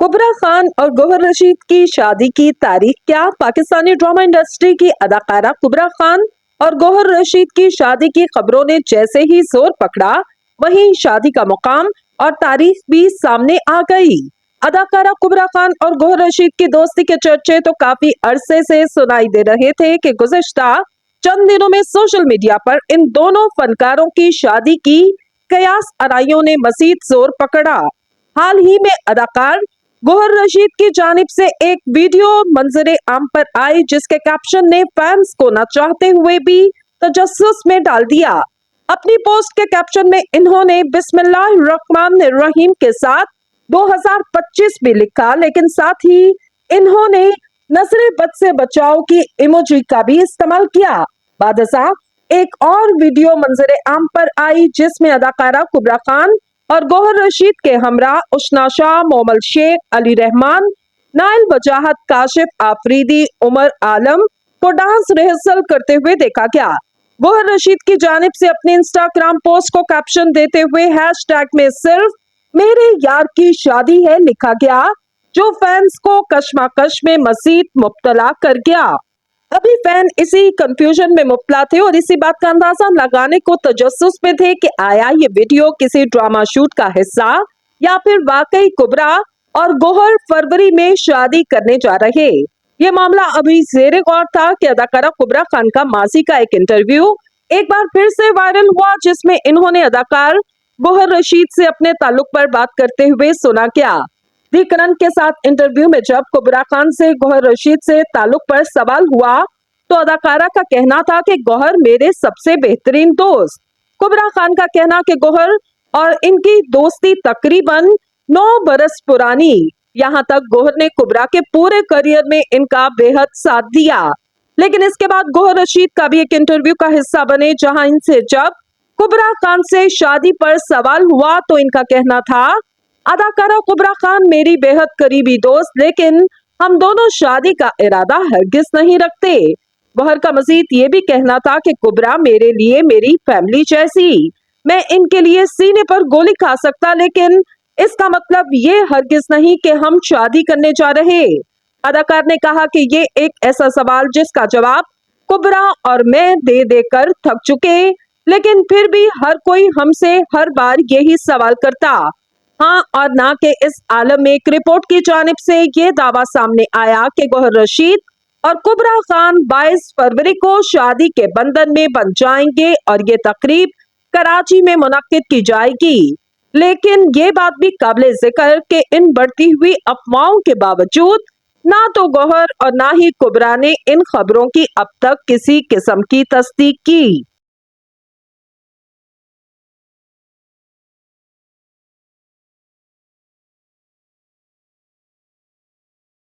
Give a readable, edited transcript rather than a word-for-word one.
कुबरा खान और गौहर रशीद की शादी की तारीख क्या? पाकिस्तानी ड्रामा इंडस्ट्री की अदाकारा कुबरा खान और गौहर रशीद की शादी की खबरों ने जैसे ही जोर पकड़ा, वहीं शादी का मुकाम और तारीख भी सामने आ गई। अदाकारा कुबरा खान और गौहर रशीद की दोस्ती के चर्चे तो काफी अरसे से सुनाई दे रहे थे कि गुज़िश्ता चंद दिनों में सोशल मीडिया पर इन दोनों फनकारों की शादी की कयास आराइयों ने मजीद जोर पकड़ा। हाल ही में अदाकार गौहर रशीद की जानिब से एक वीडियो मंजरे आम पर आई, जिसके कैप्शन ने फैंस को न चाहते हुए भी तजस्सुस में डाल दिया। अपनी पोस्ट के कैप्शन में इन्होंने बिस्मिल्लाहिर्रहमानिर्रहीम के साथ 2025 भी लिखा, लेकिन साथ ही इन्होंने नजरे बद से बचाओ की इमोजी का भी इस्तेमाल किया। बादशाह एक और वीडियो मंजरे आम पर आई, जिसमें अदाकारा कुबरा खान और गौहर रशीद के हमरा उशना शाह, मोमल शेख, अली रहमान, नाइल वजाहत, काशिफ आफरीदी, उमर आलम को डांस रिहर्सल करते हुए देखा गया। गौहर रशीद की जानिब से अपने इंस्टाग्राम पोस्ट को कैप्शन देते हुए हैशटैग में सिर्फ मेरे यार की शादी है लिखा गया, जो फैंस को कश्मकश में मजीद मुब्तला कर गया। अभी फैन इसी कंफ्यूजन में मुब्तला थे और इसी बात का अंदाजा लगाने को तजस्सुस में थे कि आया ये वीडियो किसी ड्रामा शूट का हिस्सा या फिर वाकई कुबरा और गौहर फरवरी में शादी करने जा रहे। ये मामला अभी ज़ेरे गौर था कि अदाकारा कुबरा खान का माजी का एक इंटरव्यू एक बार फिर से वायरल हुआ, जिसमें इन्होंने अदाकार गौहर रशीद से अपने ताल्लुक पर बात करते हुए सुना क्या। दी करण के साथ इंटरव्यू में जब कुबरा खान से गौहर रशीद से ताल्लुक पर सवाल हुआ तो अदाकारा का कहना था कि गौहर मेरे सबसे बेहतरीन दोस्त। कुबरा खान का कहना कि गौहर और इनकी दोस्ती तकरीबन 9 बरस पुरानी। यहाँ तक गौहर ने कुबरा के पूरे करियर में इनका बेहद साथ दिया। लेकिन इसके बाद गौहर रशीद का भी एक इंटरव्यू का हिस्सा बने, जहां इनसे जब कुबरा खान से शादी पर सवाल हुआ तो इनका कहना था, अदाकारा कुबरा खान मेरी बेहद करीबी दोस्त, लेकिन हम दोनों शादी का इरादा हरगिज नहीं रखते। गौहर का मजीद ये भी कहना था कि कुबरा मेरे लिए मेरी फैमिली जैसी, मैं इनके लिए सीने पर गोली खा सकता, लेकिन इसका मतलब ये हरगिज नहीं कि हम शादी करने जा रहे। अदाकार ने कहा कि ये एक ऐसा सवाल जिसका जवाब कुबरा और मैं दे देकर थक चुके, लेकिन फिर भी हर कोई हमसे हर बार यही सवाल करता। हाँ और ना के इस आलम में एक रिपोर्ट की जानिब से ये दावा सामने आया कि गौहर रशीद और कुबरा खान 22 फरवरी को शादी के बंधन में बंध जाएंगे और ये तकरीब कराची में मुनक्किद की जाएगी। लेकिन ये बात भी काबिल जिक्र कि इन बढ़ती हुई अफवाहों के बावजूद ना तो गौहर और ना ही कुबरा ने इन खबरों की अब तक किसी किस्म की तस्दीक की।